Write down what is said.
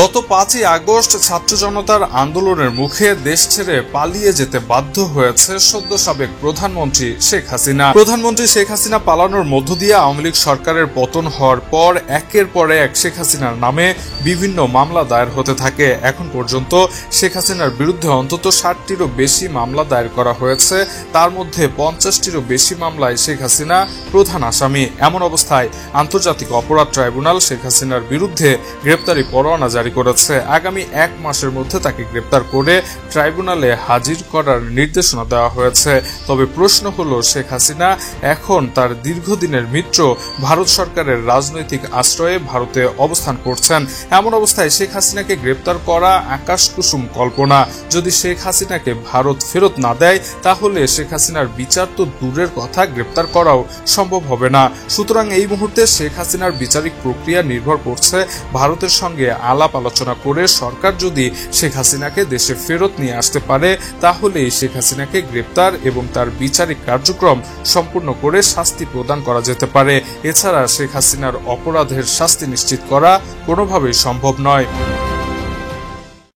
গত 5ই আগস্ট ছাত্র জনতার আন্দোলনের মুখে দেশ ছেড়ে পালিয়ে যেতে বাধ্য হয়েছে সদ্য সাবেক প্রধানমন্ত্রী শেখ হাসিনা। প্রধানমন্ত্রী শেখ হাসিনা পালানোর মধ্য দিয়ে আওয়ামী লীগ সরকারের পতন হওয়ার পর একের পর এক শেখ হাসিনার নামে বিভিন্ন মামলা দায়ের হতে থাকে। এখন পর্যন্ত শেখ হাসিনার বিরুদ্ধে অন্তত 60টিরও বেশি মামলা দায়ের করা হয়েছে। তার মধ্যে 50টিরও বেশি মামলায় শেখ হাসিনা প্রধান আসামি। এমন অবস্থায় আন্তর্জাতিক অপরাধ ট্রাইব্যুনাল শেখ হাসিনার বিরুদ্ধে গ্রেপ্তারি পরোয়ানা জারি করেছে। আগামী 1 মাসের মধ্যে তাকে গ্রেপ্তার করে ট্রাইব্যুনালে হাজির করার নির্দেশনা দেওয়া হয়েছে। তবে প্রশ্ন হলো, শেখ হাসিনা এখন তার দীর্ঘদিনের মিত্র ভারত সরকারের রাজনৈতিক আশ্রয়ে ভারতে অবস্থান করছেন। এমন অবস্থায় শেখ হাসিনাকে গ্রেপ্তার করা আকাশকুসুম কল্পনা। যদি শেখ হাসিনাকে ভারত ফেরত না দেয় তাহলে শেখ হাসিনার বিচার তো দূরের কথা, গ্রেপ্তার করাও সম্ভব হবে না। সুতরাং এই মুহূর্তে শেখ হাসিনার বিচারিক প্রক্রিয়া নির্ভর করছে ভারতের সঙ্গে আলাপ আলোচনা করে সরকার যদি শেখ হাসিনাকে দেশে ফেরত নিয়ে আসতে পারে তাহলেই শেখ হাসিনাকে গ্রেপ্তার এবং তার বিচারিক কার্যক্রম সম্পূর্ণ করে শাস্তি প্রদান করা যেতে পারে। এছাড়া শেখ হাসিনার অপরাধের শাস্তি নিশ্চিত করা কোনোভাবেই সম্ভব নয়।